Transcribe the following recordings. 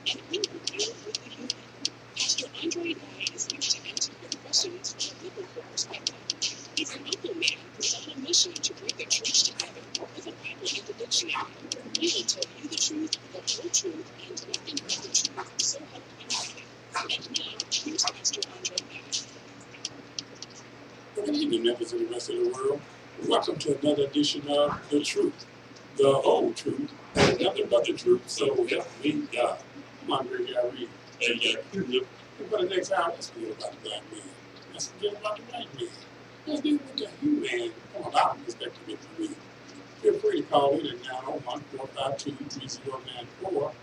and we will deal with the human. Pastor Andre Guy is here to answer your questions from a biblical perspective. He's an Bible man who's on a mission to bring the church together with a Bible and the dictionary. He will tell you the truth, the whole truth, and nothing but the truth, so help you God. And now, here's Pastor Andre Guy. Good evening, members of the rest of the world. Welcome to another edition of The Truth, the whole truth, and nothing but the truth, so help me God. I'm Andre Guy. And for the next hour, let's forget about the black man. Let's forget about the white man. Let's deal with the human from a lot of perspective if you will. Feel free to call in at 901-452-3094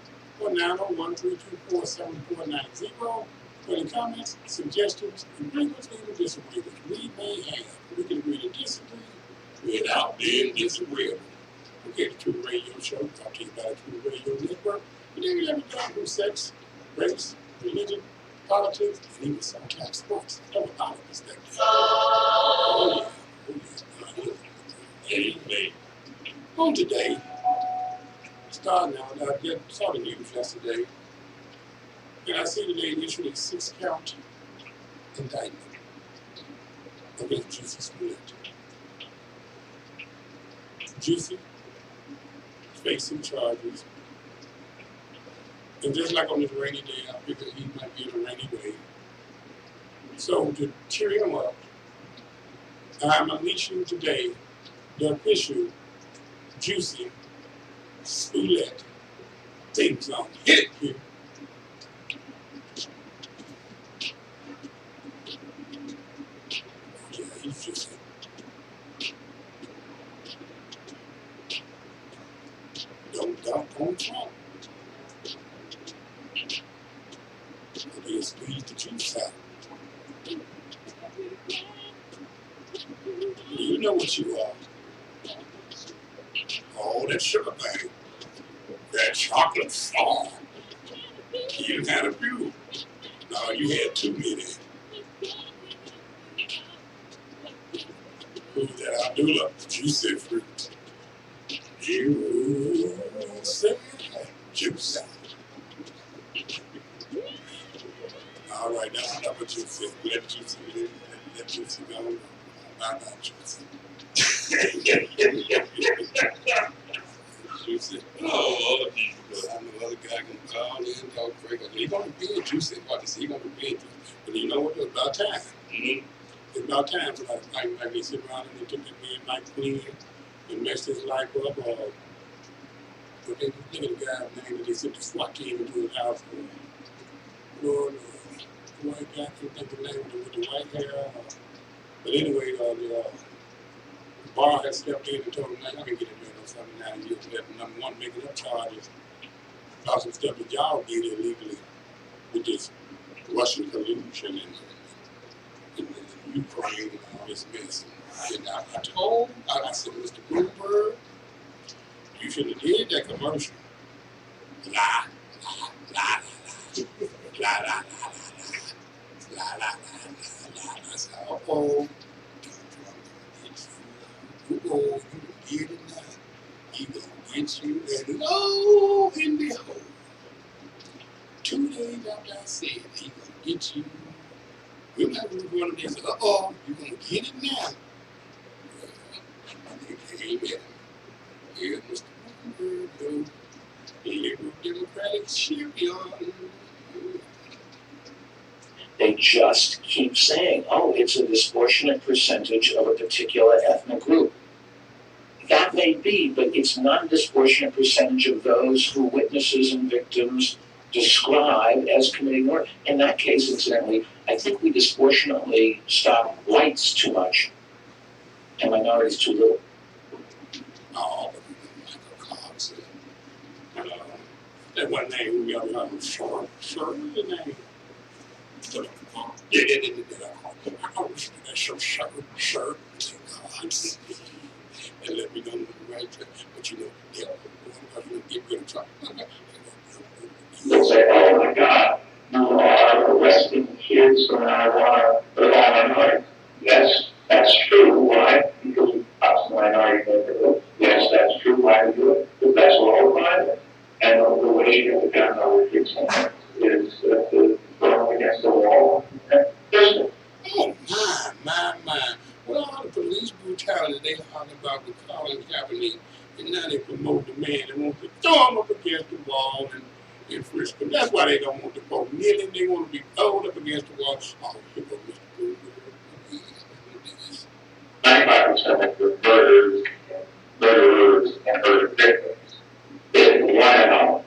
or 901-324-7490 for any comments, suggestions, agreements, even disagreements we may have. We can agree to disagree without being disagreeable. Okay, the Truth Radio Show, talk to you about the Truth Radio Network. We didn't ever talk about sex, race, religion, politics, and even sometimes sports. From a lot of perspective. Oh yeah. Amen. On today, starting out, I saw the news yesterday, and I see today issued a 6-count indictment against Juicy Smollett. Juicy facing charges, and just like on this rainy day, I figured he might be in a rainy day. So to cheer him up, I'm unleashing today the official Juicy Smollett theme song. Hit it here. Yeah, he's just don't dump on Trump. They'll squeeze the juice out. You know what you are. Oh, that sugar thing. That chocolate farm. You didn't have a few. No, you had too many. Who's that? I do love juicy fruit. You say juicy. All right, that's enough of juicy. Let juicy go. Not juicy. Juicy. Oh, I know other guy can call in, talk break. He's going to be a juicy. He's going to be a juicy. But you know what? It's about time. Mm-hmm. It's about time for like they sit around and they took that man Mike Queen and messed his life up. But they look at the guy's name that they sent the SWAT team into his house for. Lord, the white guy, I can't think of the name of with the white hair. But anyway, the bar had stepped in and told him, like, I can get in there on something now. You're number one making up charges about some stuff that y'all did illegally with this Russian collusion and Ukraine and all this mess. And I said, Mr. Bloomberg, you should have did that commercial. Lie. I said, uh-oh. You gonna get it now. He gonna get you, and lo and behold, 2 days after I said he gonna get you, we're not gonna go on there and say, uh-oh, you gonna get it now. They came in. Yeah, Mr. Bloomberg, liberal Democratic shipyard. They just keep saying, oh, it's a disproportionate percentage of a particular ethnic group. That may be, but it's not a disproportionate percentage of those who witnesses and victims describe as committing murder. In that case, incidentally, I think we disproportionately stop whites too much and minorities too little. Oh, Michael Cox. That one name we got short, the name. I wish that shirt. And let me know the right track. But you know, I'm going to get rid of Trump. They'll say, oh my God, you are arresting kids from marijuana for all minorities. Yes, that's true. Why? Because it's a minority neighborhood. Yes, that's true. Why do you do it? Because that's what all violent. And the way you get the gun our kids is going against the wall. Oh, my. Well, all the police brutality they holler about with Colin Kaepernick, and now they promote the man. They want to throw him up against the wall and frisk him. That's why they don't want to vote. Kneeling, they want to be thrown up against the wall. Oh, here go Mr. Boo. 95% of the murderers and murder victims is one and all.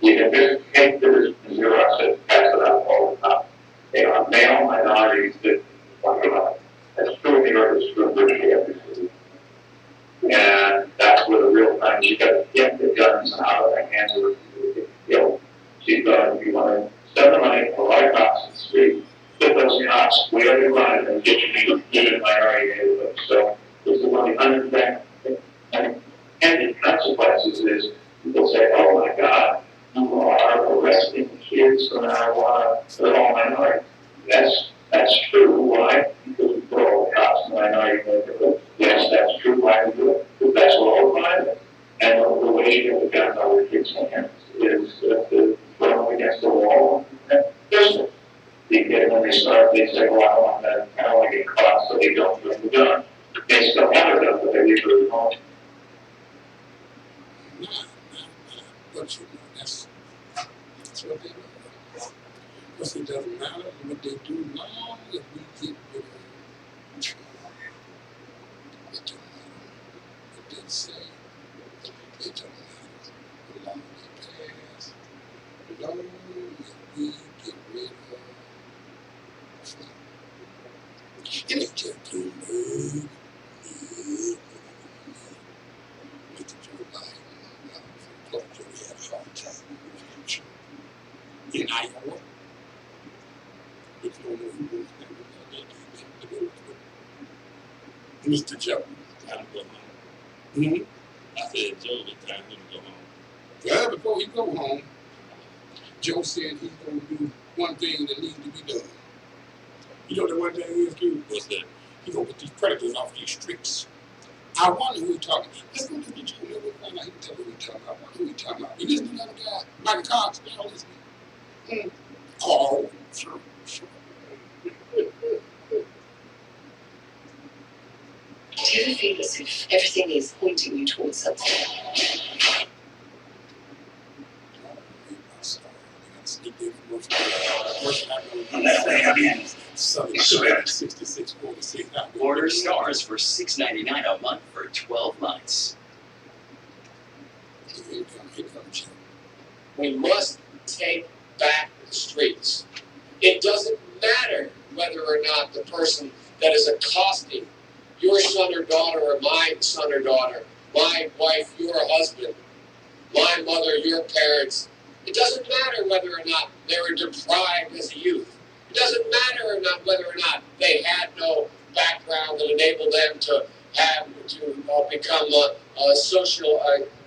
You can just take this Xerox and pass it out all the time. They are male minorities that talk about. That's true in New York, it's true in virtually every city. And that's where the real time you got to get the guns out of the hands of the people who get killed. So you want to spend the money for white cops in the street, put those cops where they run and get you to minority neighborhoods. So this is one of the unintended consequences is people say, oh my God, you are arresting kids for marijuana, they're all minorities. That's true. Why? Because we put all the cops in minority neighborhoods. Yes, that's true. Why we do it? Because that's what all violence. And the way you get the guns out of the kids' hands is to throw them against the wall and pistol. When they start, they say, well, I don't want to get caught, so they don't bring the gun. They still have a gun, but they leave it at home. But you know, that's what they do. Because it doesn't matter what they do long as we get rid of Trump. It doesn't matter what they say. It doesn't matter how long they pass. Long as we get rid of Trump. It ain't just Bloomberg. Mr. Joe Biden. Georgia, we had a hard time with him. In Iowa. Mr. Joe. Time to go home. I said, Joe, it's time to go home. Well, before he go home, Joe said he's going to do one thing that needs to be done. You know the one thing he is doing? What's that? He's going to get these predators off these streets. I wonder who he's talking about. Let's go to Joe. We'll find out. He can tell me who he's talking about. I wonder who he's talking about. You listen to another guy, Michael Cox, y'all listening? Oh, sure. Do you ever feel as if everything is pointing you towards something? Order stars for $6.99 a month for 12 months. We must take back the streets. It doesn't matter whether or not the person that is accosting your son or daughter or my son or daughter, my wife, your husband, my mother, your parents. It doesn't matter whether or not they were deprived as a youth. It doesn't matter or not whether or not they had no background that enabled them to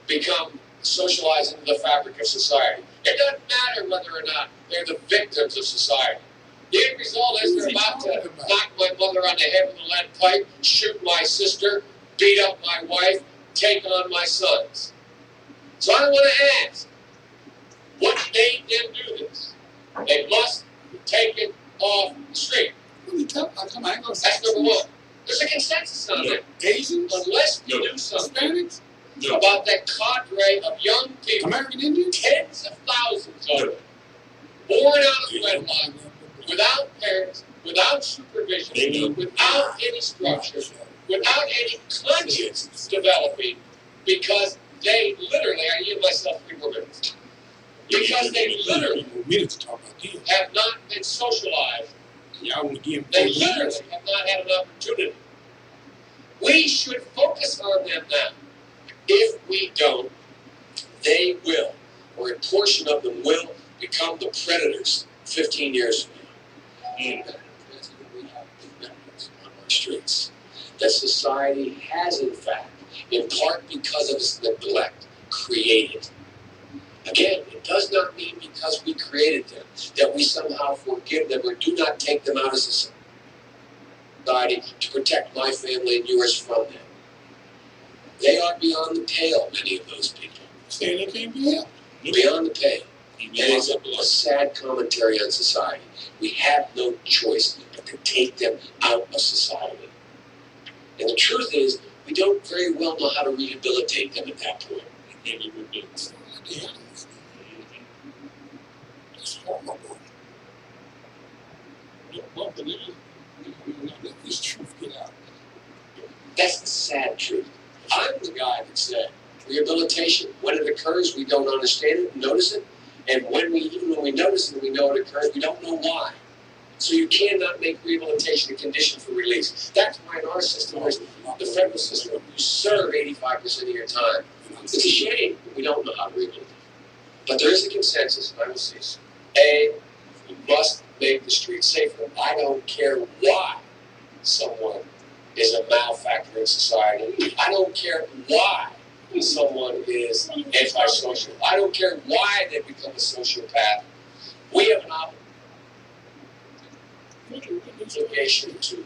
become socialized into the fabric of society. It doesn't matter whether or not they're the victims of society. The end result is they're about to knock my mother on the head with a lead pipe, shoot my sister, beat up my wife, take on my sons. So I want to ask, what made them do this? They must take it off the street. That's number one. There's a consensus on that. Asians? Unless we do something Hispanics? about that cadre of young people, American Indians? tens of thousands of them, born out of wedlock, without parents, without supervision, without any structure, without any conscience developing, because they literally, I give myself 3 more minutes, because they literally have not been socialized. They literally have not had an opportunity. We should focus on them now. If we don't, they will, or a portion of them will, become the predators 15 years from now. And we have predators on our streets that society has, in fact, in part because of its neglect, created. Again, it does not mean because we created them that we somehow forgive them or do not take them out as a society to protect my family and yours from them. They are beyond the pale, many of those people. Saying they can't be helped. Beyond the pale. And it's a sad commentary on society. We have no choice but to take them out of society. And the truth is, we don't very well know how to rehabilitate them at that point. It's horrible. Let this truth get out. That's the sad truth. I'm the guy that said rehabilitation, when it occurs, we don't understand it, notice it. And even when we notice it, we know it occurs, we don't know why. So you cannot make rehabilitation a condition for release. That's why in our system, the federal system, you serve 85% of your time. It's a shame that we don't know how to rehabilitate. But there is a consensus, and I will cease. A, we must make the streets safer. I don't care why someone is a malefactor in society. I don't care why someone is antisocial. I don't care why they become a sociopath. We have an obligation to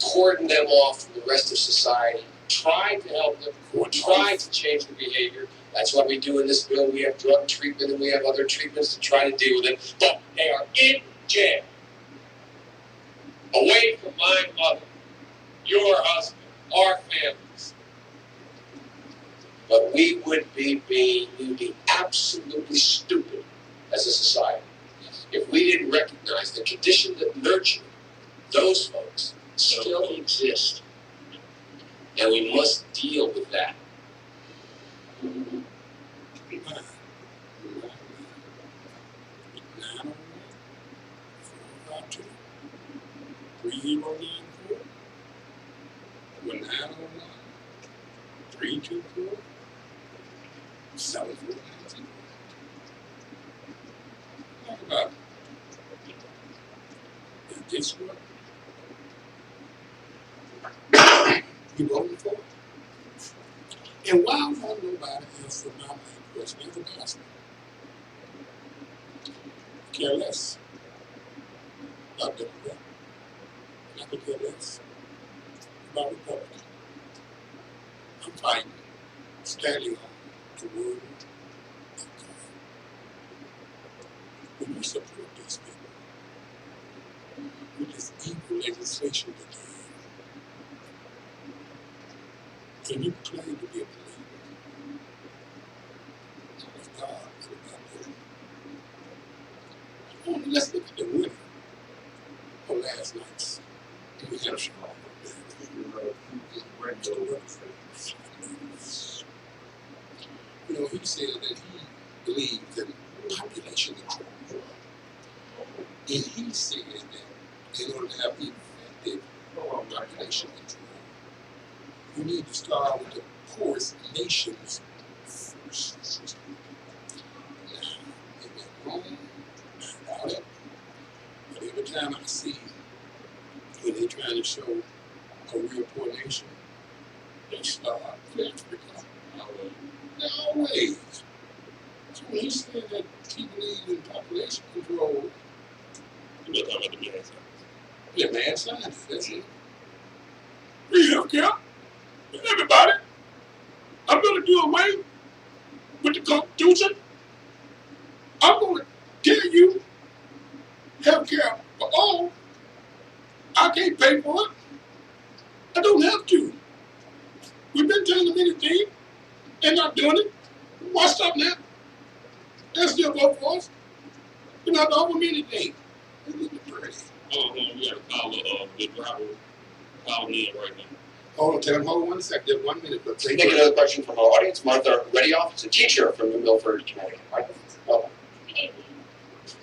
cordon them off from the rest of society, try to help them, try to change their behavior. That's what we do in this bill. We have drug treatment and we have other treatments to try to deal with it. But they are in jail, away from my mother, your husband, our families. But we would be absolutely stupid as a society if we didn't recognize the condition that nurtured those folks still exist. And we must deal with that. Guess what? You voted for it? And why won't nobody answer my main question as a gospel? Care less about Democrat. I could care less about Republican. I'm fighting, standing on the word of God. When you support these people with this evil legislation that they have, and you claim to be a believer, it's God that about them. Oh, let's look at the winner of last night's New Hampshire. You know, he said that he believes in population control. And he said that in order to have effective population control, we need to start with the poorest nations first. Now, is that wrong? I doubt it. But every time I see when they're trying to show a real poor nation, they start with Africa. Always. So when he said that he believes in population control, You're talking about the mad science. yeah, mad science, that's it. Free healthcare. Everybody. I'm going to do away with the Constitution. I'm going to give you healthcare for all. I can't pay for it. I don't have to. We've been telling them anything. They're not doing it. Why stop now? They'll still vote for us. You're not to offer me anything. We got a caller, the driver calling in right now. Hold on, tell him, hold on 1 second, just 1 minute. But Take another question from our audience. Martha Redioff is a teacher from New Milford, Connecticut. Welcome.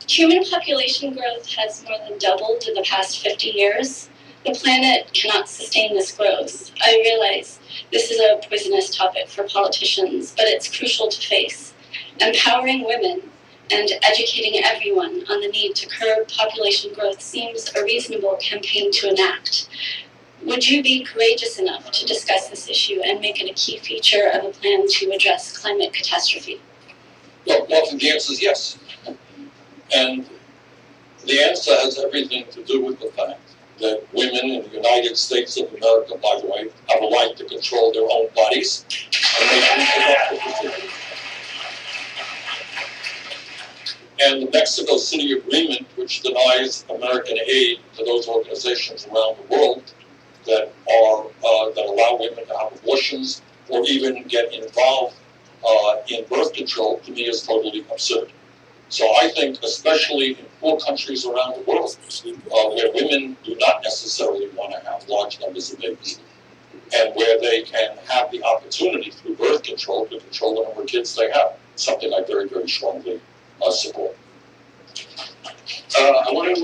Human population growth has more than doubled in the past 50 years. The planet cannot sustain this growth. I realize this is a poisonous topic for politicians, but it's crucial to face. Empowering women and educating everyone on the need to curb population growth seems a reasonable campaign to enact. Would you be courageous enough to discuss this issue and make it a key feature of a plan to address climate catastrophe? Well, often the answer is yes. And the answer has everything to do with the fact that women in the United States of America, by the way, have a right to control their own bodies. And they can make up the decisions. And the Mexico City Agreement, which denies American aid to those organizations around the world that allow women to have abortions or even get involved in birth control, to me is totally absurd. So I think, especially in poor countries around the world, where women do not necessarily want to have large numbers of babies, and where they can have the opportunity through birth control to control the number of kids they have, something I very, very strongly support. I want to.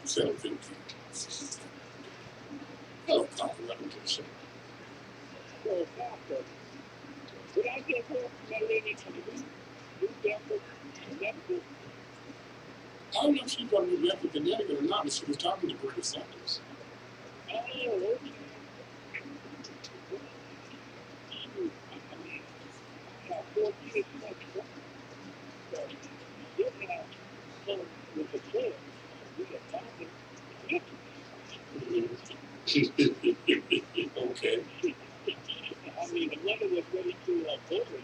7:50. Hello, Colin. Welcome to the show. Did I get her from that lady from New Bedford, Connecticut? I don't know if she's from New Bedford, Connecticut or not, but she was talking to Bernie Sanders. Oh, okay. Shoot, I mean, I have 4 kids next month. So, you have some with the kids. We are talking. Okay. I mean, the mother was ready to bully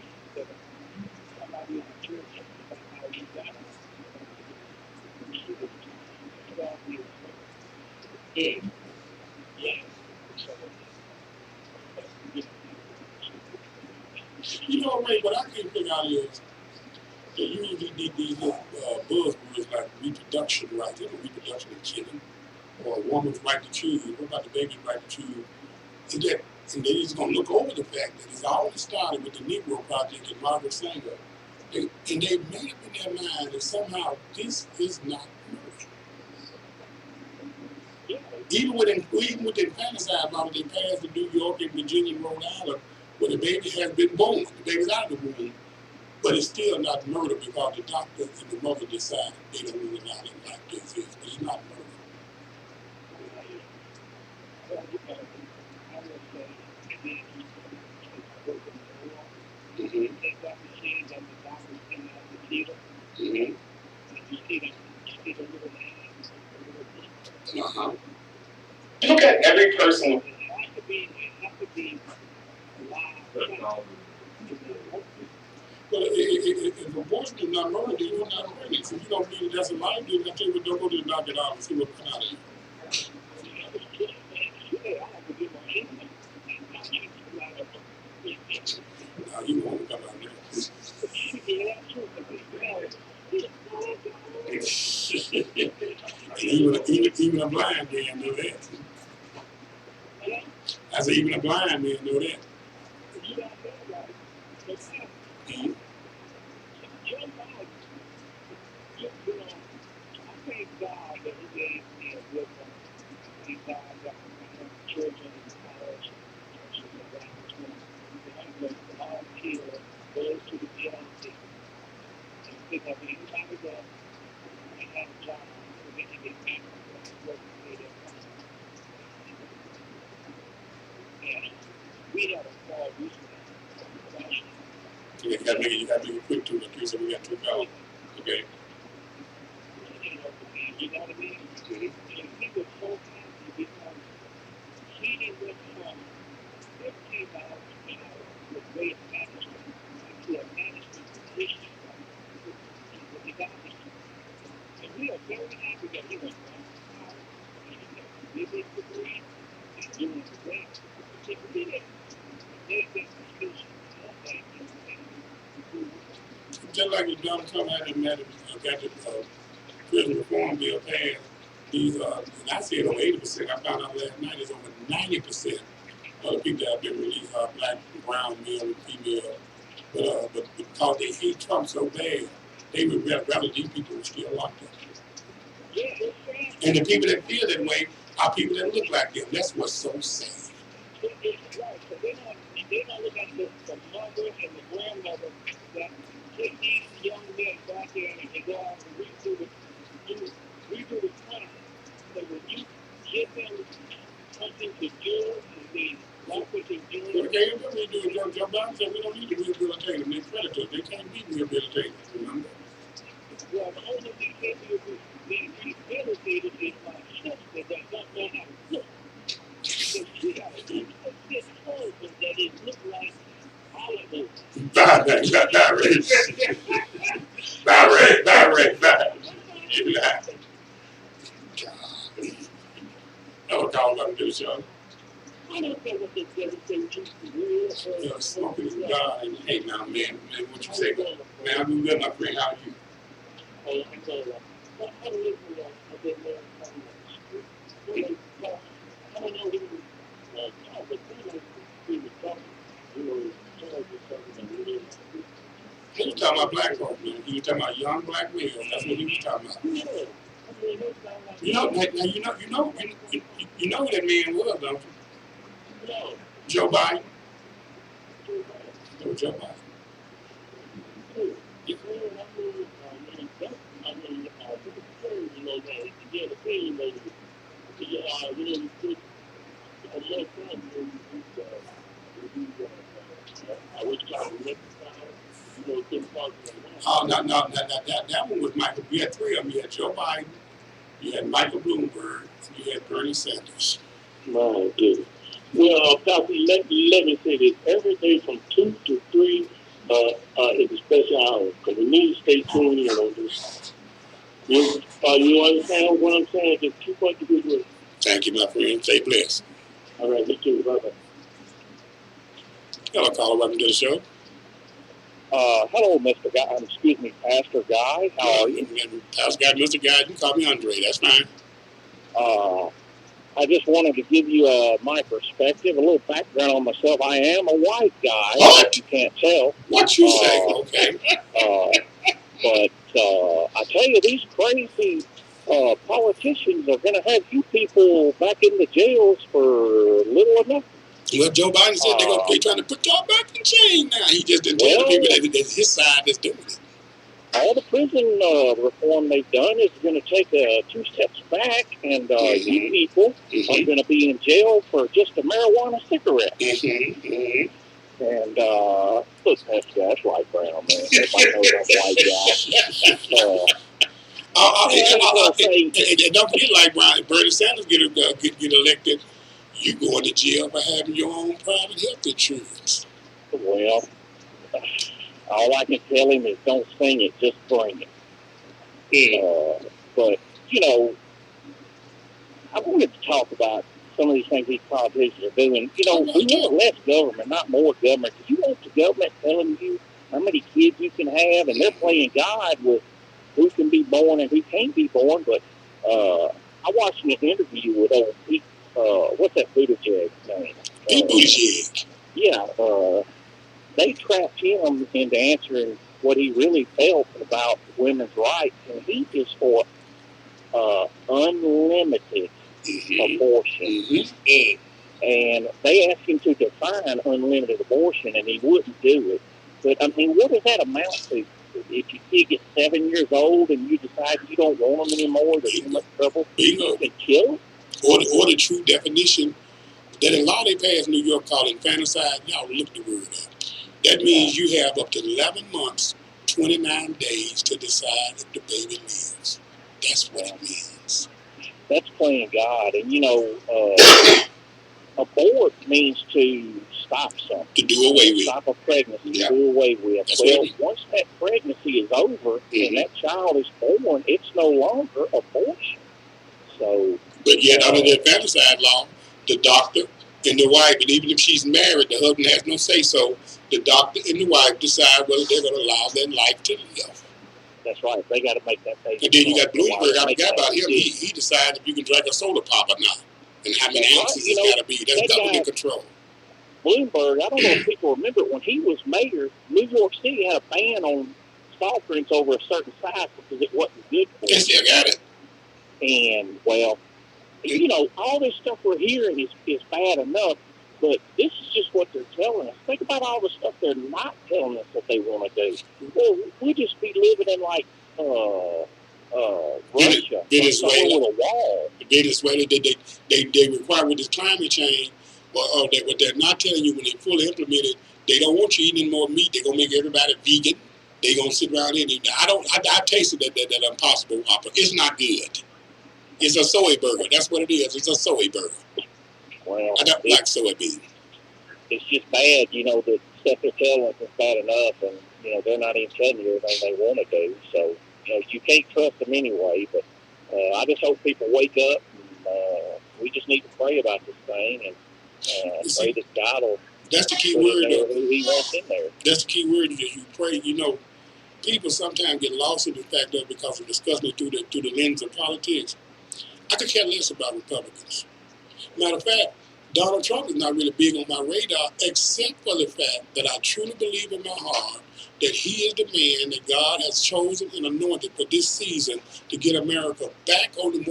somebody in the church about how you got her. She was 12 years old. Yeah. So, You know, Ray, what I can't figure out is they usually did these buzzwords like reproduction rights. You know, reproduction of children, or a woman's right to choose. What about the baby's right to choose? And they're just going to look over the fact that it's already started with the Negro Project and Margaret Sanger. And they made up in their mind that somehow this is not murder. Even with the fantasize about it, they passed in New York and Virginia and Rhode Island, where the baby has been born. The baby's out of the womb. But it's still not murder because the doctor and the mother decide they don't really allow them like this is. But it's not murder. Mm-hmm. Mm-hmm. Uh-huh. Look at every person. But if abortion is not murder, then you're not pregnant. So you don't believe that's a life, then I tell you what, don't go to the doctor out and see what comes out of you. Now you know what come out of there. even a blind man know that. I said even a blind man know that. Mm-hmm. You gotta make it quick too, like so we got 2 calls. Okay. You know what I mean? And he was so happy because he went from 15 miles an hour with weight management to a management position with the doctors. And we are very happy that he went from power and he got a big degree and doing great, particularly that they get the skills all day. Just like the Donald Trump had got the prison reform bill passed, and I said over 80%, I found out last night it's over 90% of the people that have been released are black, brown, male, and female. But because they hate Trump so bad, they would rather these people were still locked up. And the people that feel that way are people that look like them. That's what's so sad. It's right. So they don't look at the mother and the grandmother that take these young men back there and they go out and redo the crime. So when you give them something to do and they like what they do. Well, they can't really do it. Joe Biden said we don't need to rehabilitate them. They're predators. They can't be rehabilitated, remember? Well, the only thing they do is being rehabilitated is my sister that don't know how to cook. So she got a good husband that it look like Hollywood. That, right? Barry. You laugh. No, call about to do so. Smoking is God. Hey, now, man, what you say? Man, I'm good, my friend. How are you? He was talking about black folk, man. He was talking about young black males. That's what he was talking about. You know, you know who that man was, don't you? Joe Biden. No, Joe Biden. Oh, no, that one was Michael. You had three of them. You had Joe Biden, you had Michael Bloomberg, and you had Bernie Sanders. My goodness. Well, Dr. Let me say this. Every day from 2 to 3 is a special hour. Because we need to stay tuned in on this. You understand what I'm saying? Just keep up the good work. Thank you, my friend. Stay blessed. All right, you too. Bye-bye. Hello, caller. Welcome to the show. Hello, Mr. Guy. Excuse me, Pastor Guy. How are you? Pastor Guy, Mr. Guy. You can call me Andre. That's fine. I just wanted to give you my perspective, a little background on myself. I am a white guy. What? You can't tell. What you say? Okay. But I tell you, these crazy politicians are going to have you people back in the jails for little enough. Well, Joe Biden said they're trying to put y'all back in chain now. He just didn't tell the people that his side is doing it. All the prison reform they've done is going to take 2 steps back, and you people are going to be in jail for just a marijuana cigarette. And look, that's white brown, man. Everybody knows I'm white guy. And don't forget, like Brown, if Bernie Sanders get elected, you going to jail for having your own private health insurance. Well, all I can tell him is don't sing it, just bring it. But, you know, I wanted to talk about some of these things these politicians are doing. You know, we want less government, not more government. Do you want the government telling you how many kids you can have? And they're playing God with who can be born and who can't be born. But I watched an interview with old Pete, what's that Buttigieg name? Pete Buttigieg. Yeah, they trapped him into answering what he really felt about women's rights, and he is for unlimited abortion. And they asked him to define unlimited abortion, and he wouldn't do it. But, I mean, what does that amount to? If your kid gets 7 years old and you decide you don't want them anymore, there's too much trouble, you can kill them? Or the true definition that a law they passed in New York called infanticide. Y'all look the word up. That means you have up to 11 months, 29 days to decide if the baby lives. That's what it means. That's playing God. And, you know, abort means to stop something. To do away with. Stop a pregnancy, to do away with. That's well, once that pregnancy is over and that child is born, it's no longer abortion. So, but yet, under the infanticide law, the doctor and the wife, and even if she's married, the husband has no say so. The doctor and the wife decide whether they're going to allow their life to live. That's right. They got to make that baby. And then you got Bloomberg. I forgot about him. He decides if you can drink a soda pop or not, and how many ounces it's got to be. That's government control. Bloomberg, I don't know if people remember, when he was mayor, New York City had a ban on soft drinks over a certain size because it wasn't good for them. They still got it. And, well, you know, all this stuff we're hearing is bad enough, but this is just what they're telling us. Think about all the stuff they're not telling us that they want to do. Well, we'll just be living in, like, Russia, Venezuela, with a wall. Venezuela, they require with this climate change, what they're not telling you when they fully implement it, they don't want you eating more meat. They're going to make everybody vegan. They're going to sit around here and eat. I tasted that Impossible Whopper. It's not good. It's a soy burger. That's what it is. It's a soy burger. Well, I don't like soybean. It's just bad, you know, the stuff they're telling us is bad enough. And they're not even telling you everything they want to do. So, you can't trust them anyway. But I just hope people wake up. And, we just need to pray about this thing and pray that God will. That's the key put word. in there who He wants in there. That's the key word. Is you pray. People sometimes get lost in the fact that because of discussing it through the lens of politics. I could care less about Republicans. Matter of fact, Donald Trump is not really big on my radar, except for the fact that I truly believe in my heart that he is the man that God has chosen and anointed for this season to get America back on the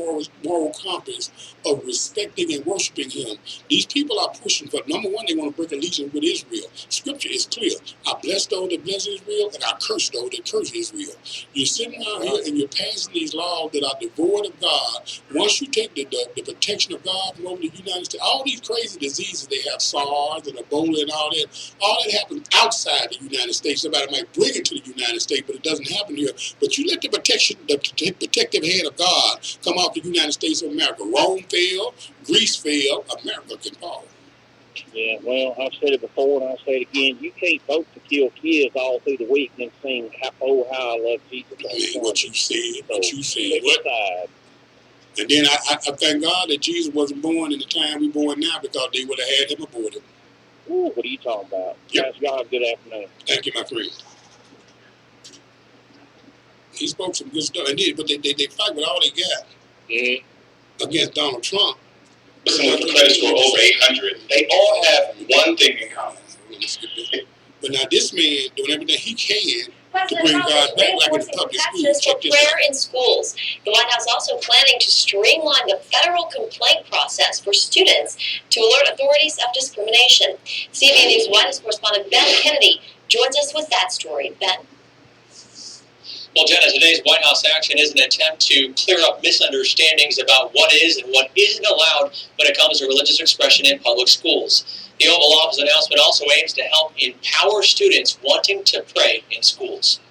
moral compass of respecting and worshiping him. These people are pushing for, number one, they want to break allegiance with Israel. Scripture is clear. I bless those that bless Israel, and I curse those that curse Israel. You're sitting out here and you're passing these laws that are devoid of God. Once you take the protection of God from over the United States, all these crazy diseases they have, SARS and Ebola and all that happens outside the United States. Somebody might bring it to the United States, but it doesn't happen here. But you let the protective hand of God come off the United States of America. Rome fell, Greece fell, America can fall. Yeah, well, I've said it before and I'll say it again. You can't vote to kill kids all through the week and then sing, "Oh, how I love Jesus." What you said. What? And then I thank God that Jesus wasn't born in the time we're born now, because they would have had him aborted. Ooh, what are you talking about? Yep. God, good afternoon. Thank you, my friend. He spoke some good stuff, and but they fight with all they got against Donald Trump. Some of the credits were over 800. They all have one thing in common. But now this man doing everything he can to bring God back, like in the public schools. For prayer in schools. The White House also planning to streamline the federal complaint process for students to alert authorities of discrimination. CBN News White House correspondent Ben Kennedy joins us with that story. Ben. Well, Jenna, today's White House action is an attempt to clear up misunderstandings about what is and what isn't allowed when it comes to religious expression in public schools. The Oval Office announcement also aims to help empower students wanting to pray in schools.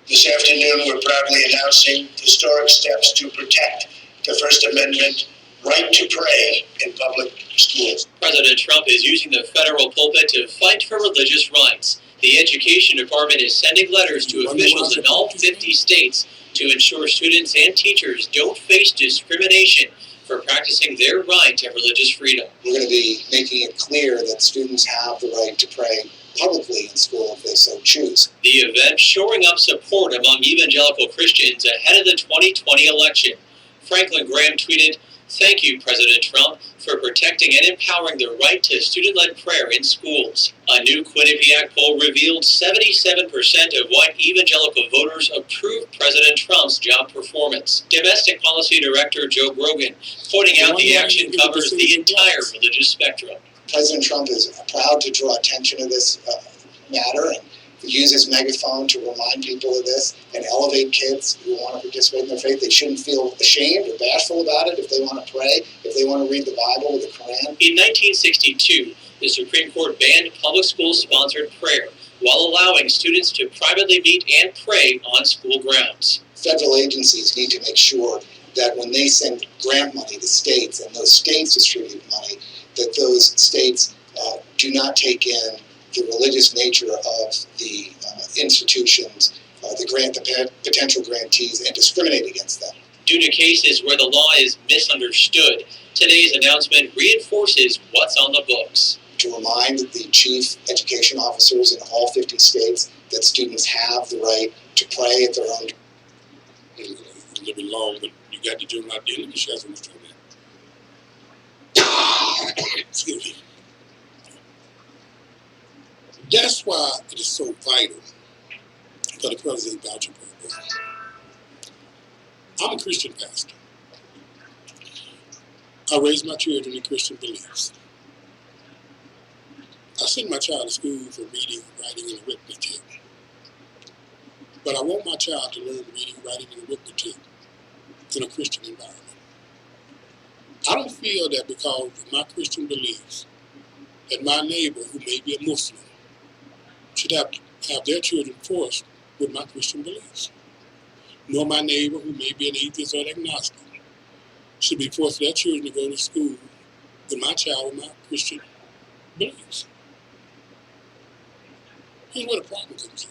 This afternoon, we're proudly announcing historic steps to protect the First Amendment right to pray in public schools. President Trump is using the federal pulpit to fight for religious rights. The Education Department is sending letters to officials in all 50 states to ensure students and teachers don't face discrimination for practicing their right to religious freedom. We're going to be making it clear that students have the right to pray publicly in school if they so choose. The event shoring up support among evangelical Christians ahead of the 2020 election. Franklin Graham tweeted, "Thank you, President Trump, for protecting and empowering the right to student-led prayer in schools." A new Quinnipiac poll revealed 77% of white evangelical voters approved President Trump's job performance. Domestic Policy Director Joe Grogan pointing out the action covers the entire religious spectrum. President Trump is proud to draw attention to this matter and use his megaphone to remind people of this and elevate kids who want to participate in their faith. They shouldn't feel ashamed or bashful about it if they want to pray, if they want to read the Bible or the Quran. In 1962, the Supreme Court banned public school-sponsored prayer while allowing students to privately meet and pray on school grounds. Federal agencies need to make sure that when they send grant money to states and those states distribute money, that those states do not take in the religious nature of the institutions, the potential grantees, and discriminate against them. Due to cases where the law is misunderstood, today's announcement reinforces what's on the books. To remind the chief education officers in all 50 states that students have the right to pray at their own. It's a little bit long, but you got the gentleman out there. Let me share some with you. Excuse me. That's why it is so vital for the President Voucher Program. I'm a Christian pastor. I raised my children in Christian beliefs. I send my child to school for reading, writing, and arithmetic. But I want my child to learn reading, writing, and arithmetic in a Christian environment. I don't feel that because of my Christian beliefs, that my neighbor, who may be a Muslim, should have their children forced with my Christian beliefs. Nor my neighbor, who may be an atheist or an agnostic, should be forced their children to go to school with my child with my Christian beliefs. Here's where the problem comes in.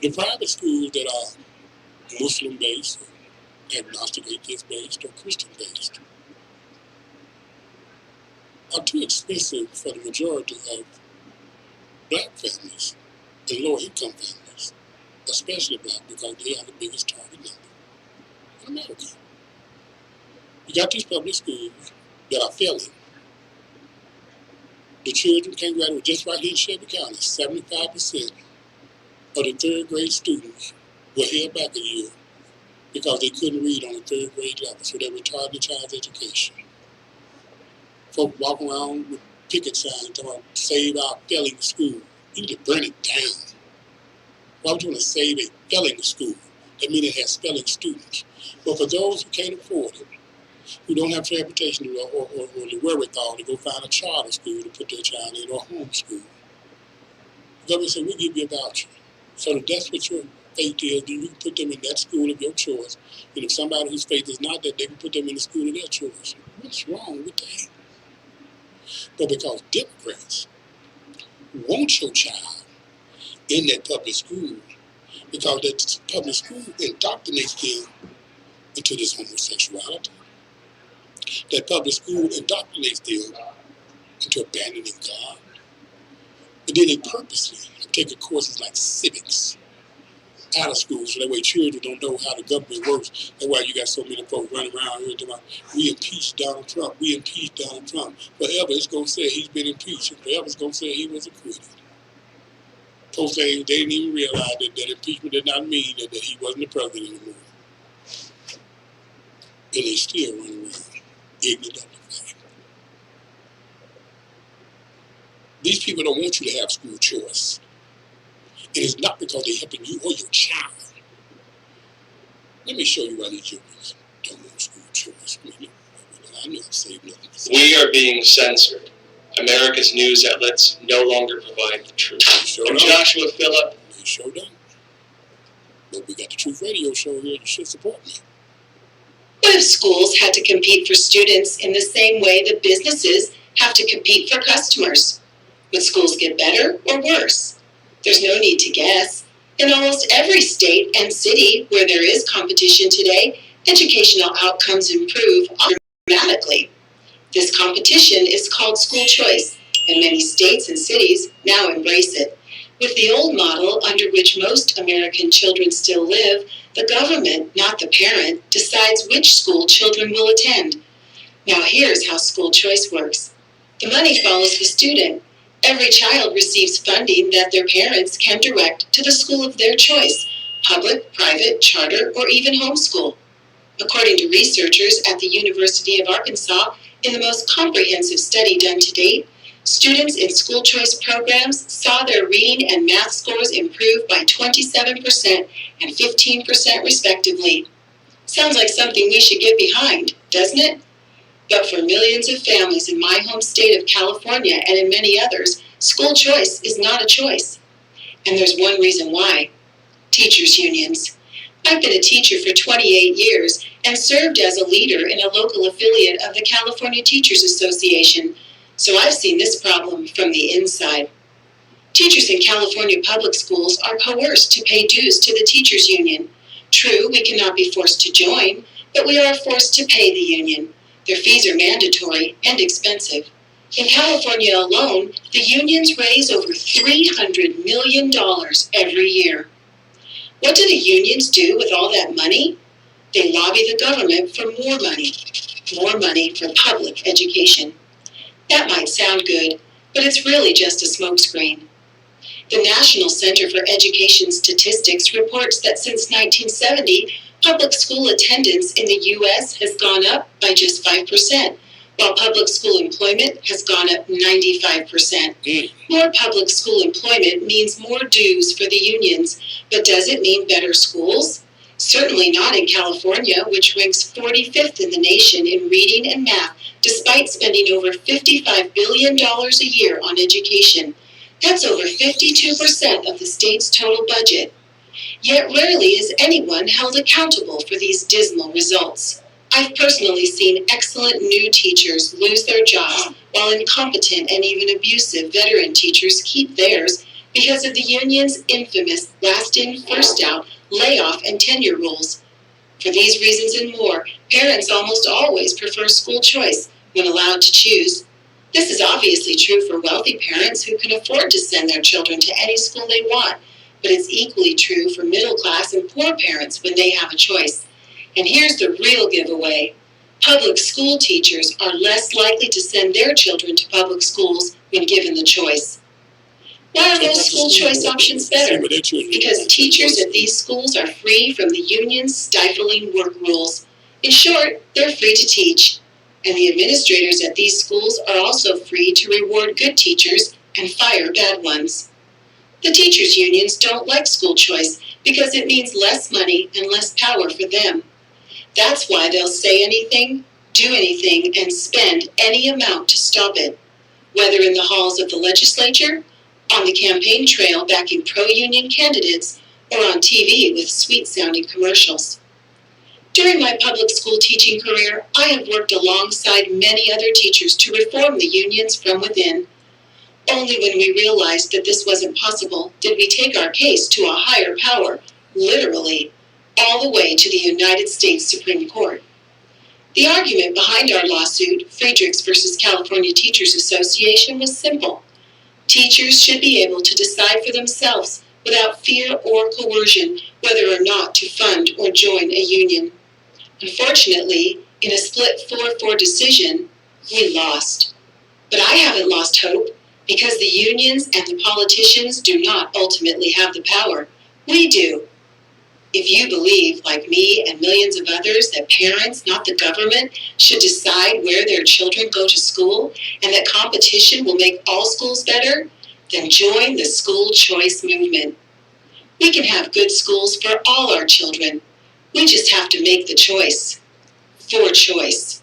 The private schools that are Muslim-based, agnostic, atheist-based, or Christian-based are too expensive for the majority of black families and lower-income families, especially black, because they are the biggest target number in America. You got these public schools that are failing. The children can't graduate. Just right here in Shelby County, 75% of the third grade students were held back a year because they couldn't read on the third grade level, so they retarded the child's education. Folks walking around with picket signs talking about save our failing school. You need to burn it down. Why would you want to save a failing school? That means it has failing students. But for those who can't afford it, who don't have transportation or the wherewithal to go find a charter school to put their child in, or homeschool, the government said, we'll give you a voucher. So if that's what your faith is, then you can put them in that school of your choice. And if somebody whose faith is not that, they can put them in the school of their choice. What's wrong with that? But because Democrats want your child in that public school, because that public school indoctrinates them into this homosexuality. That public school indoctrinates them into abandoning God. But then they purposely take courses like civics out of school, so that way children don't know how the government works. That's why you got so many folks running around here talking about, we impeached Donald Trump, we impeached Donald Trump. Forever it's going to say he's been impeached, and forever it's going to say he was acquitted. Folks, they didn't even realize that impeachment did not mean that he wasn't the president anymore. And they still run around ignorant of the fact. These people don't want you to have school choice. It is not because they're helping you or your child. Let me show you why these humans don't want school choice. I know I've saved nothing. We are being censored. America's news outlets no longer provide the truth. I'm Joshua Phillip. They sure don't. But we got the Truth Radio show here. You should support me. What if schools had to compete for students in the same way that businesses have to compete for customers? Would schools get better or worse? There's no need to guess. In almost every state and city where there is competition today, educational outcomes improve dramatically. This competition is called school choice, and many states and cities now embrace it. With the old model under which most American children still live, the government, not the parent, decides which school children will attend. Now here's how school choice works. The money follows the student. Every child receives funding that their parents can direct to the school of their choice, public, private, charter, or even homeschool. According to researchers at the University of Arkansas, in the most comprehensive study done to date, students in school choice programs saw their reading and math scores improve by 27% and 15% respectively. Sounds like something we should get behind, doesn't it? But for millions of families in my home state of California and in many others, school choice is not a choice. And there's one reason why. Teachers' unions. I've been a teacher for 28 years and served as a leader in a local affiliate of the California Teachers Association, so I've seen this problem from the inside. Teachers in California public schools are coerced to pay dues to the teachers' union. True, we cannot be forced to join, but we are forced to pay the union. Their fees are mandatory and expensive. In California alone, the unions raise over $300 million every year. What do the unions do with all that money? They lobby the government for more money for public education. That might sound good, but it's really just a smokescreen. The National Center for Education Statistics reports that since 1970, public school attendance in the U.S. has gone up by just 5%, while public school employment has gone up 95%. More public school employment means more dues for the unions, but does it mean better schools? Certainly not in California, which ranks 45th in the nation in reading and math, despite spending over $55 billion a year on education. That's over 52% of the state's total budget. Yet rarely is anyone held accountable for these dismal results. I've personally seen excellent new teachers lose their jobs while incompetent and even abusive veteran teachers keep theirs because of the union's infamous last in, first out, layoff and tenure rules. For these reasons and more, parents almost always prefer school choice when allowed to choose. This is obviously true for wealthy parents who can afford to send their children to any school they want, but it's equally true for middle class and poor parents when they have a choice. And here's the real giveaway. Public school teachers are less likely to send their children to public schools when given the choice. Why are those school choice options better? Because teachers at these schools are free from the union's stifling work rules. In short, they're free to teach. And the administrators at these schools are also free to reward good teachers and fire bad ones. The teachers' unions don't like school choice because it means less money and less power for them. That's why they'll say anything, do anything, and spend any amount to stop it, whether in the halls of the legislature, on the campaign trail backing pro-union candidates, or on TV with sweet-sounding commercials. During my public school teaching career, I have worked alongside many other teachers to reform the unions from within. Only when we realized that this wasn't possible did we take our case to a higher power, literally, all the way to the United States Supreme Court. The argument behind our lawsuit, Friedrichs versus California Teachers Association, was simple. Teachers should be able to decide for themselves without fear or coercion whether or not to fund or join a union. Unfortunately, in a split 4-4 decision, we lost. But I haven't lost hope because the unions and the politicians do not ultimately have the power. We do. If you believe, like me and millions of others, that parents, not the government, should decide where their children go to school and that competition will make all schools better, then join the school choice movement. We can have good schools for all our children. We just have to make the choice. For choice.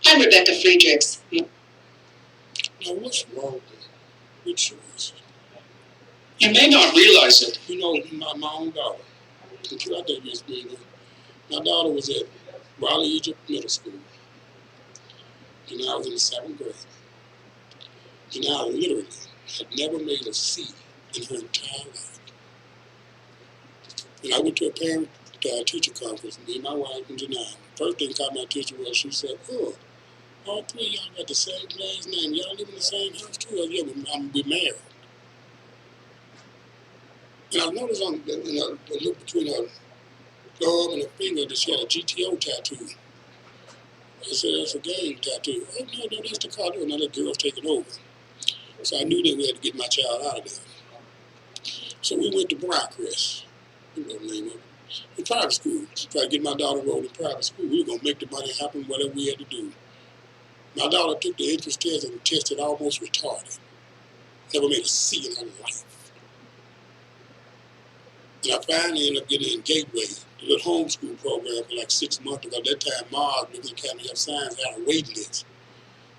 I'm Rebecca Friedrichs. Now, what's wrong with choice? You may not realize it. You know, my own daughter, I think it's been, my daughter was at Raleigh Egypt Middle School, and I was in the 7th grade. And I literally had never made a C in her entire life. And I went to a parent-teacher conference, me and my wife and Janine. First thing caught my attention was she said, "Oh, all three of y'all got the same last name. Y'all live in the same house too?" "Yeah, we're married." And I noticed on the look between her thumb and her finger that she had a GTO tattoo. I said, "That's a gang tattoo." "Oh, no, that's the car. Now the girl's taking over." So I knew that we had to get my child out of there. So we went to Briarcrest, you know the name of it, in private school, to try to get my daughter enrolled in private school. We were going to make the money happen, whatever we had to do. My daughter took the entrance test and tested almost retarded. Never made a C in her life. And I finally ended up getting in Gateway, the little homeschool program, for like 6 months. Because at that time, Mars, Brooklyn Academy of Science, had a waiting list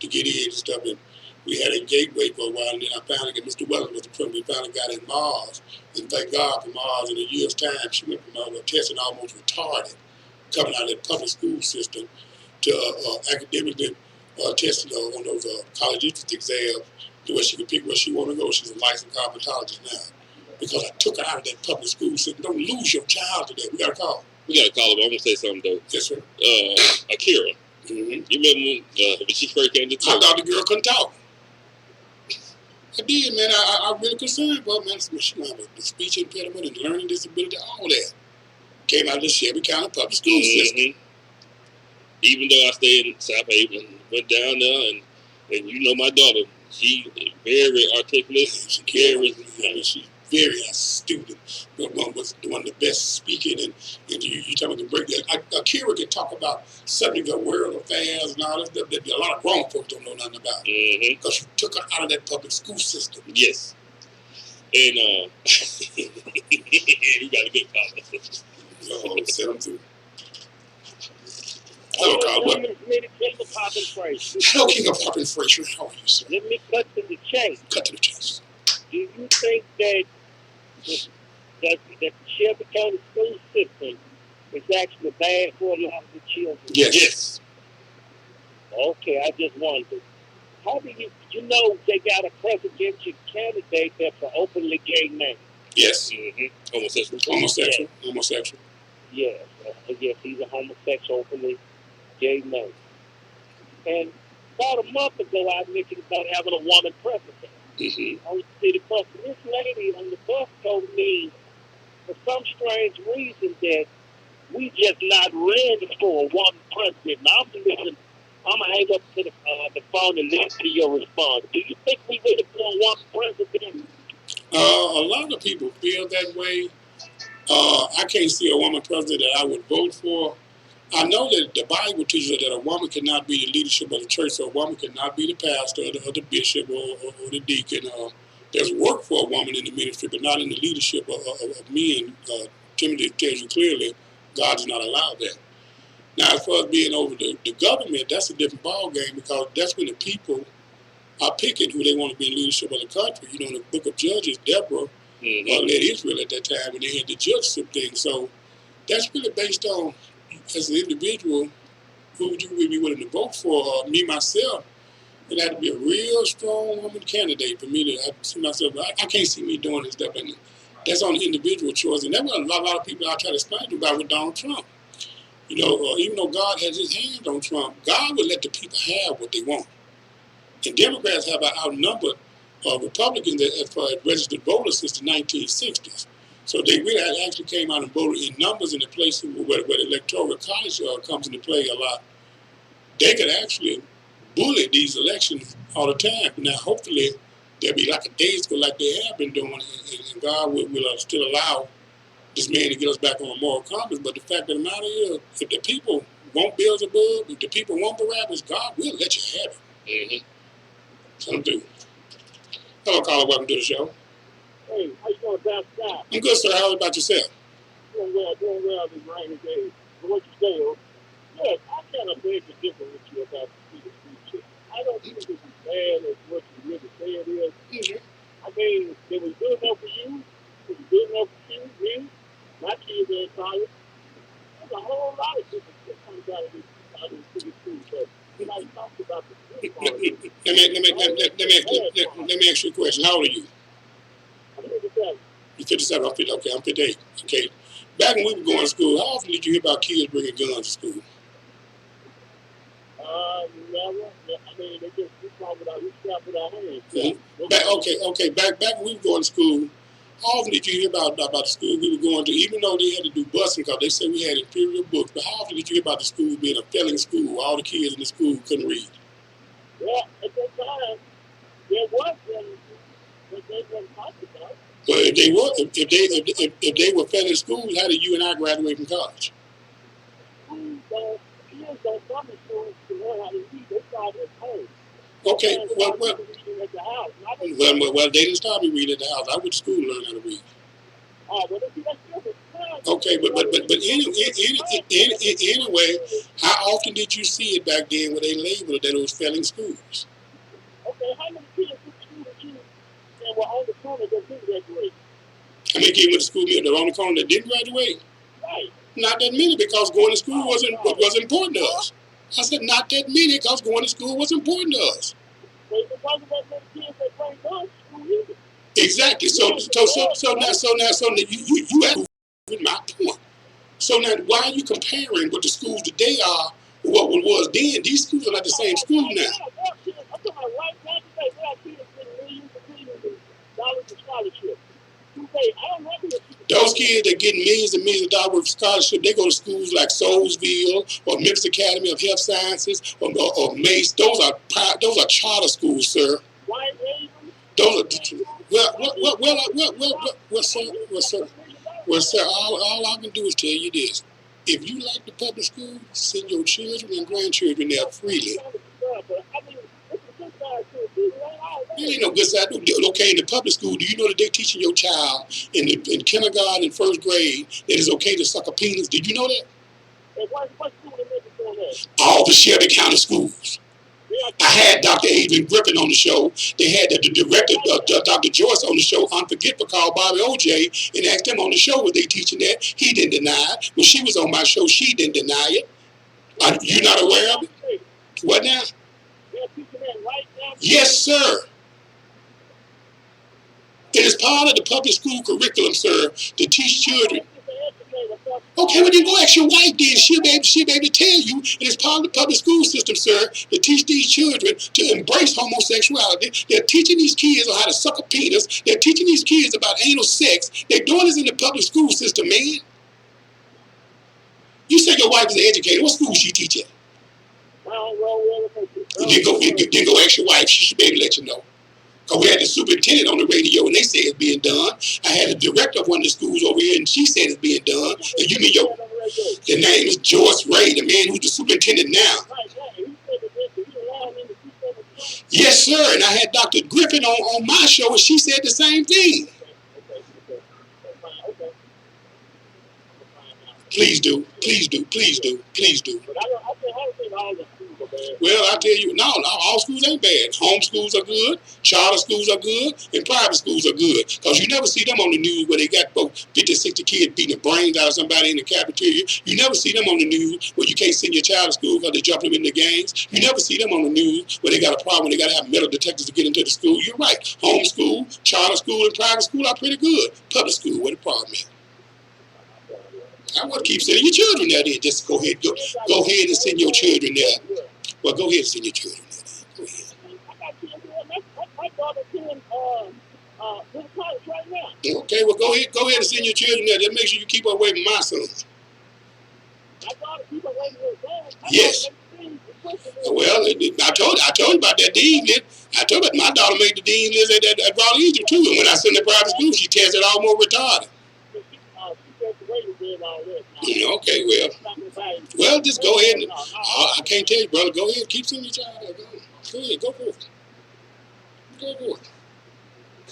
to get in and stuff. And we had a Gateway for a while, and then I finally got Mr. Weather was the principal. We finally got in Mars. And thank God for Mars. In a year's time, she went from testing almost retarded, coming out of that public school system, to academically testing on those college entrance exams to where she could pick where she want to go. She's a licensed cosmetologist now. Because I took her out of that public school system. Don't lose your child today. We got to call. We got to call him. I'm going to say something, though. Yes, sir. Akira. Mm-hmm. You remember when she first came to I thought the girl couldn't talk. I did, man. I really concerned about, man. She might have a speech impediment and learning disability, all that. Came out of the Shelby County public school system. Even though I stayed in South Haven, went down there, and you know my daughter, she very articulate. She's very astute. Was one of the best speaking, and you talking about the break. Akira can talk about subjects of world affairs and all that stuff that a lot of grown folks don't know nothing about. Because she took her out of that public school system. Yes. And you got a good comment. Oh, send them through. Hello, Carl. King of Pop and Fraser. Hello, King of Pop and Fraser. How are you, sir? Let me cut to the chase. Cut to the chase. Do you think that the Shelby County school system it's actually bad for a lot of the children? Yes. Okay, I just wondered. How do you know they got a presidential candidate that's an openly gay man? Yes. Homosexual. Yes, yes, he's a homosexual, openly gay man. And about a month ago, I mentioned about having a woman president on the city bus. And this lady on the bus told me, for some strange reason, that we just not ready for a woman president. Now, I'm going to hang up to the phone and listen to your response. Do you think we ready for a woman president? A lot of people feel that way. I can't see a woman president that I would vote for. I know that the Bible teaches that a woman cannot be the leadership of the church, so a woman cannot be the pastor or the bishop or the deacon. There's work for a woman in the ministry, but not in the leadership of men. Timothy tells you clearly God does not allow that. Now, as far as being over the government, that's a different ballgame, because that's when the people are picking who they want to be in leadership of the country. You know, in the book of Judges, Deborah led Israel at that time when they had to judge some things. So that's really based on, as an individual, who would you be willing to vote for? Me, myself, it had to be a real strong woman candidate for me to see myself. I can't see me doing this stuff. And that's on the individual choice. And that's what a lot of people I try to explain to about with Donald Trump. You know, even though God has his hand on Trump, God will let the people have what they want. And Democrats have outnumbered Republicans as far as registered voters since the 1960s. So they really actually came out and voted in numbers in the places where the electoral college comes into play a lot. They could actually bully these elections all the time. Now, hopefully, there'll be like a days ago like they have been doing, and God will still allow this man to get us back on a moral compass. But the fact of the matter is, if the people want Beelzebub, if the people want Barabbas, God will let you have it. Some do. Hello, caller. Welcome to the show. Hey, how you doing, Pastor? I'm good, sir. How about yourself? Doing well this rainy day. What you say? Yes, I kind of beg to differ with you about the freedom of speech. I don't think it's as bad as what you really say it is. I mean, it was good enough for you. It was good enough for you, me, my kids are in college. There's a whole lot of different that comes out of this city too. But when I talked about the good part, let me ask you a question. How old are you? I'm 57. You're 57. I'm 50. Okay, I'm 58. Okay. Back when we were going to school, how often did you hear about kids bringing guns to school? Never. I mean, they just strap with our hands. Okay. Back when we were going to school, how often did you hear about the school we were going to? Even though they had to do busing because they said we had inferior books, but how often did you hear about the school being a failing school where all the kids in the school couldn't read? Well, at that time, there was one that they weren't talking about. Well, if they were failing schools, how did you and I graduate from college? Kids don't come to school to learn how to read. They start at home. Okay, well, at the house. They didn't start me reading at the house. I went to school to learn how to read. Okay, but anyway, how often did you see it back then when they labeled that it was failing schools? Okay, how many kids went to school with you and were on the corner that didn't graduate? How many kids went to school that were on the corner that didn't graduate? Right. Not that many, because going to school was important to us. I said not that many, because going to school was important to us. Well, it wasn't that many kids that bring guns to school either. Exactly. So now you have with my point. So now why are you comparing what the schools today are with what was then? These schools are not the same school now. I'm talking about right now today. There are kids getting millions of dollars in scholarships. Those kids that get millions and millions of dollars worth of scholarship, they go to schools like Soulsville or Memphis Academy of Health Sciences or Mace. Those are charter schools, sir. Those are sir. All I can do is tell you this: if you like the public school, send your children and grandchildren there freely. You ain't no good side. Okay, in the public school, do you know that they're teaching your child in kindergarten and first grade that it's okay to suck a penis? Did you know that? What school they making for that? All the Shelby County schools. Yeah, I had Dr. Adrian Griffin on the show. They had the director, Dr. Joyce, on the show. Unforgettable, called Bobby OJ, and asked him on the show, was they teaching that? He didn't deny it. When she was on my show, she didn't deny it. Are you not aware of it? What now? Yes, sir. It is part of the public school curriculum, sir, to teach children. Okay, well then go ask your wife then. She'll be able to tell you. It is part of the public school system, sir, to teach these children to embrace homosexuality. They're teaching these kids on how to suck a penis. They're teaching these kids about anal sex. They're doing this in the public school system, man. You said your wife is an educator. What school she teach at? Then go ask your wife. She should be able to let you know. Because we had the superintendent on the radio and they said it's being done. I had the director of one of the schools over here and she said it's being done. And you mean the name is Joyce Ray, the man who's the superintendent now. Yes, sir. And I had Dr. Griffin on my show and she said the same thing. Please do. Please do. Please do. Please do. Well, I tell you, no, all schools ain't bad. Home schools are good, charter schools are good, and private schools are good. Because you never see them on the news where they got 50, 60 kids beating the brains out of somebody in the cafeteria. You never see them on the news where you can't send your child to school because they jump them in the gangs. You never see them on the news where they got a problem, they got to have metal detectors to get into the school. You're right. Home school, charter school, and private school are pretty good. Public school, where the problem is. I want to keep sending your children there. Then just go ahead and send your children there. Well, go ahead and send your children there. Go ahead. Okay, well, go ahead and send your children there. Just make sure you keep away from my sons. Yes. Well, I told you about that dean list. I told you my daughter made the dean list at Raleigh Egypt too. And when I sent her to private school, she tests it all more retarded. Okay, well, just go ahead. I can't tell you, brother. Go ahead, keep sending your child. Go ahead, go for it. Go for it.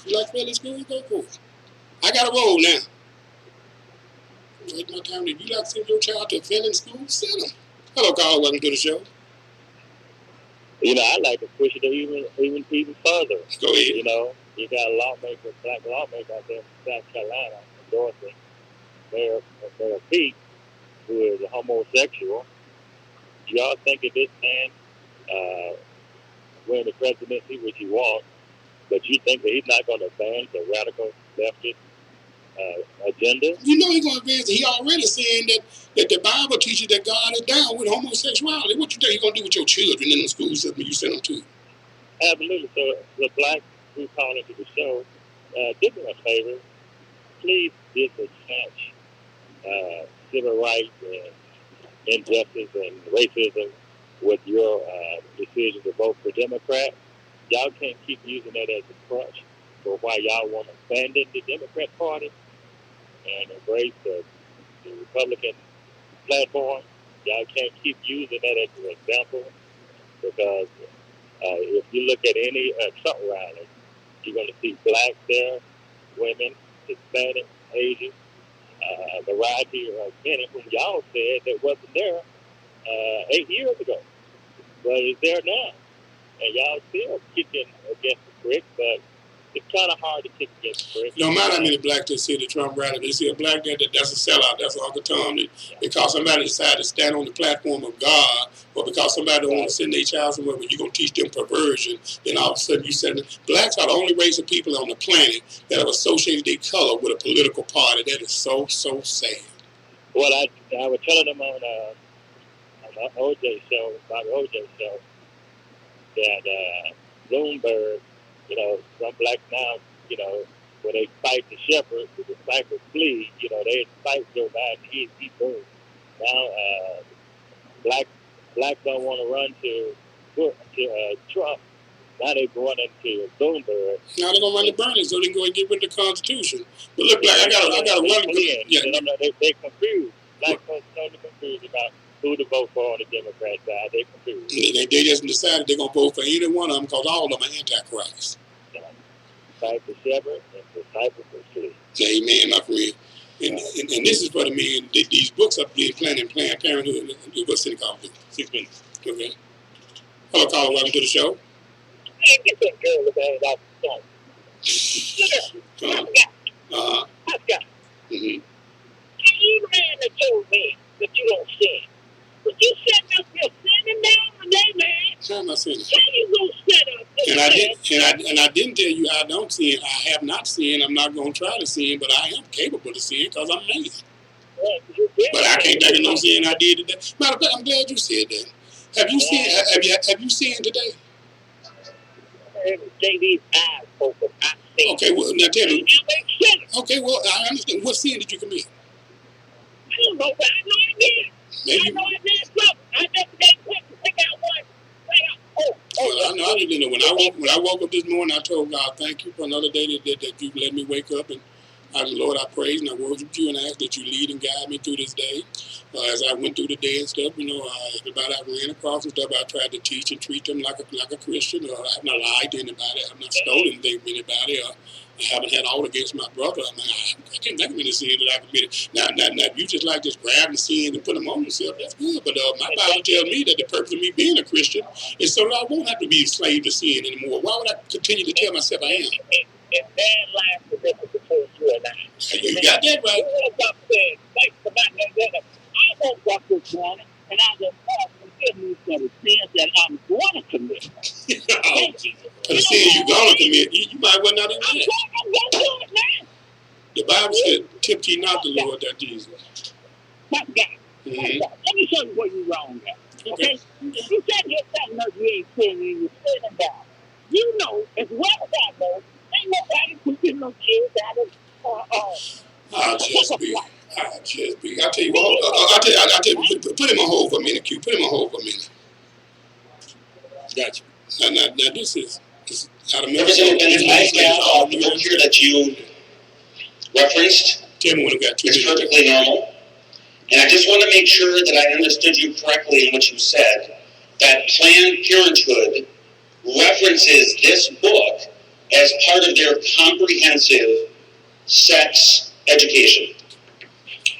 You like fellow school? Go for it. I got a roll now. Take my time. If you like to send your child to a felon school, send them. Hello, Carl. Welcome to the show. I like to push it even further. Go ahead. You got a lawmaker, black lawmaker out there in South Carolina, endorsing Mayor Pete, who is a homosexual. Y'all think of this man winning the presidency, which he wants, but you think that he's not going to advance a radical leftist agenda? You know he's going to advance it. He already saying that the Bible teaches that God is down with homosexuality. What you think he's going to do with your children in the school system you send them to? Absolutely. So the black who called into the show, do me a favor. Please disattach civil rights and injustice and racism with your decision to vote for Democrat. Y'all can't keep using that as a crutch for why y'all want to abandon the Democrat Party and embrace the Republican platform. Y'all can't keep using that as an example because if you look at any Trump rally, you're going to see blacks there, women, Hispanic, Asian, variety of many whom y'all said that wasn't there 8 years ago, but it's there now. And y'all still kicking against the bricks, but it's kind of hard to kick against the bricks. No matter how many blacks they see the Trump rally, they see a black there, that's a sellout, that's Uncle Tom. Because somebody decided to stand on the platform of God, or because somebody don't want to send their child somewhere, but you're going to teach them perversion, then all of a sudden you send them. Blacks are the only race of people on the planet that have associated their color with a political party. That is so, so sad. Well, I was telling them on the OJ show, Bobby OJ show, that Bloomberg, some blacks now, when they fight the shepherd, the disciples flee, they fight Joe Biden, he boom. Now, blacks don't want to run to Trump. Now they're running to Bloomberg. Now they're gonna run to Bernie so they can go and get rid of the Constitution. But look, like I got a run. They confused. Black folks totally confused about who to vote for on the Democrat side. They confused. They just decided they're gonna vote for either one of them because all of them are antichrist. Fight the shepherd and disciples will flee. Amen, my friend. And this is for the men. These books are being planted in Planned Parenthood. What's it called? 6 minutes. Okay. Hello, caller. Welcome to the show. Man, get that girl about it off the phone. Look at her. Hot guy. Mm-hmm. Hey, you the man that told me that you don't sin. But you sitting up here sinning down today, man. How am I sinning? How you gonna sit up And I didn't tell you I don't sin. I have not sinned. I'm not going to try to sin, but I am capable of sin because I'm man. But I can't think of no sin I did today. Matter of fact, I'm glad you said that. Have you sinned? Have you sinned today? JD's eyes open. I see. Okay, well now tell me. Okay, well I understand. What sin did you commit? I don't know, but I know I did. Maybe. I know I did something. I just got quick to pick out one. Well, I know. I didn't know. When I woke up this morning, I told God, "Thank you for another day that you let me wake up." And Lord, I praise and I worship you and I ask that you lead and guide me through this day. As I went through the day and stuff, everybody I ran across and stuff, I tried to teach and treat them like a Christian. I've not lied to anybody. I've not stolen anything from anybody. I haven't had all against my brother. I mean, I can't think of any sin that I committed. Now, if you just like just grabbing sin and put them on yourself, that's good. But my Bible tells me that the purpose of me being a Christian is so that I won't have to be a slave to sin anymore. Why would I continue to tell myself I am? And bad life the difference between you and I. You got that right. You woke up saying, thanks for that. I woke up this morning and I just forgive me for the sins that I'm going to commit. For the sins you're going to commit, you might well not even that. I'm going to do it, man. The Bible said, tempt ye not the Lord that Jesus. That's God. Mm-hmm. Let me show you where you're wrong at. Okay? You said you're telling us you ain't sinning and you're sinning down. You know, as well as I know, ain't nobody putting no kids out of I'll just be. I'll tell you what. I'll tell you. Put him on hold for a minute, Q. Put him on hold for a minute. Gotcha. Now this is out of Representative Bennett, I have the book here that you referenced. Tell me when it got too. It's perfectly normal. And I just want to make sure that I understood you correctly in what you said, that Planned Parenthood references this book as part of their comprehensive sex education.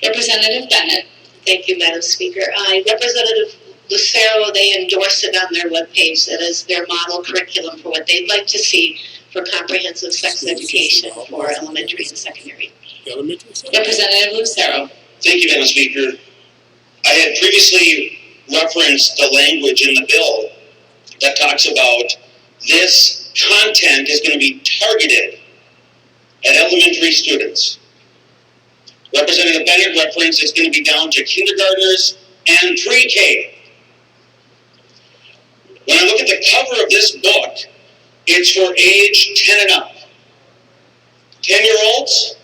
Representative Bennett. Thank you, Madam Speaker. Representative Lucero, they endorse it on their webpage. That is their model curriculum for what they'd like to see for comprehensive sex education for elementary and secondary. Representative Lucero. Thank you, Madam Speaker. I had previously referenced the language in the bill that talks about this content is going to be targeted at elementary students. Representative Bennett referenced it's going to be down to kindergartners and pre-K. When I look at the cover of this book, it's for age 10 and up. 10-year-olds,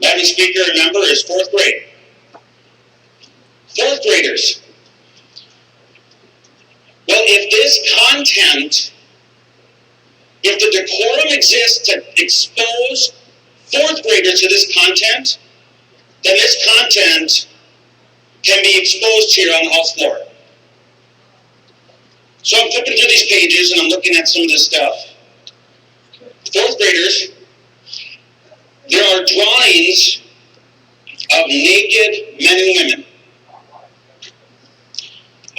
Madam Speaker, remember, is 4th grade. 4th graders. Well, if this content, if the decorum exists to expose 4th graders to this content, then this content can be exposed here on the House floor. So I'm flipping through these pages and I'm looking at some of this stuff. 4th graders, there are drawings of naked men and women.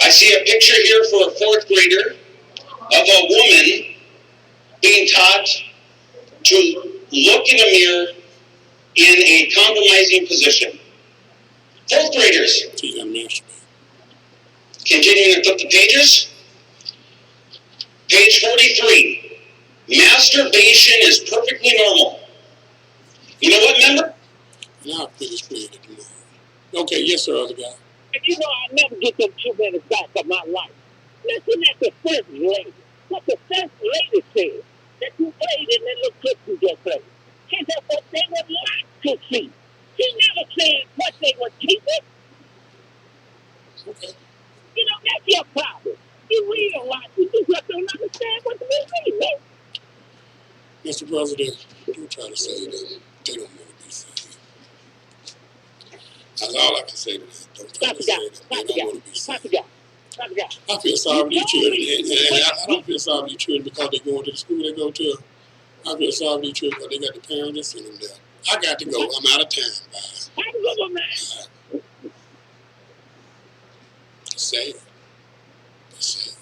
I see a picture here for a 4th grader of a woman being taught to look in a mirror in a compromising position. 4th graders. Continuing to flip the pages. Page 43. Masturbation is perfectly normal. You know what, member? Now I finish playing it tomorrow. Okay, yes, sir, other guy. You know, I never get them 2 minutes back of my life. Listen at the first lady. What the first lady said. That you played in that little clip you just played. She said what they would like to see. She never said what they would keep it. Okay. You know, that's your problem. You realize you just don't understand what we mean, man. Mr. President, don't try to say that they don't want to be saved. That's all I can say to that. Don't try to say that they don't want to be saved. I feel sorry for these children, and I don't feel sorry for these children because they go into the school they go to. I feel sorry for these children because they got the parents that send them there. I got to go. I'm out of time. Bye. Have a good one, man. Say it. Say it.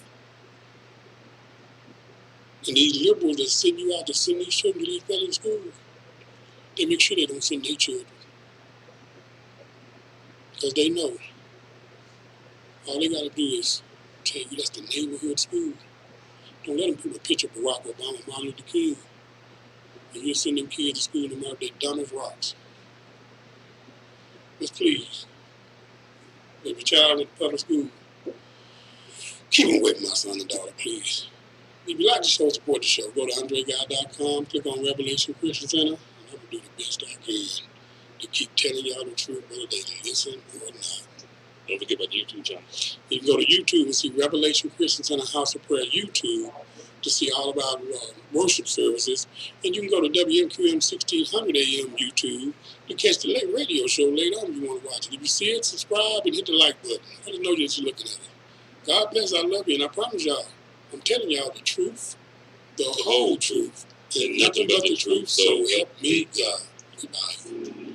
And these liberals that send you out to send these children to these federal schools, they make sure they don't send their children. Because they know all they got to do is tell you that's the neighborhood school. Don't let them put a picture of Barack Obama, Martin Luther King. And you send them kids to school no matter if they're dumb as rocks. But please, if your child in public school, keep them away from my son and daughter, please. If you like the show, support the show. Go to AndreGuy.com, click on Revelation Christian Center, and I'm going to do the best I can to keep telling y'all the truth, whether they listen or not. Don't forget about YouTube channel. You can go to YouTube and see Revelation Christian Center House of Prayer YouTube to see all about worship services. And you can go to WMQM 1600 AM YouTube to catch the late radio show later on if you want to watch it. If you see it, subscribe and hit the like button. I just know you're just looking at it. God bless, I love you, and I promise y'all, I'm telling y'all the truth, the whole truth, and nothing but the truth, so help me God. Goodbye.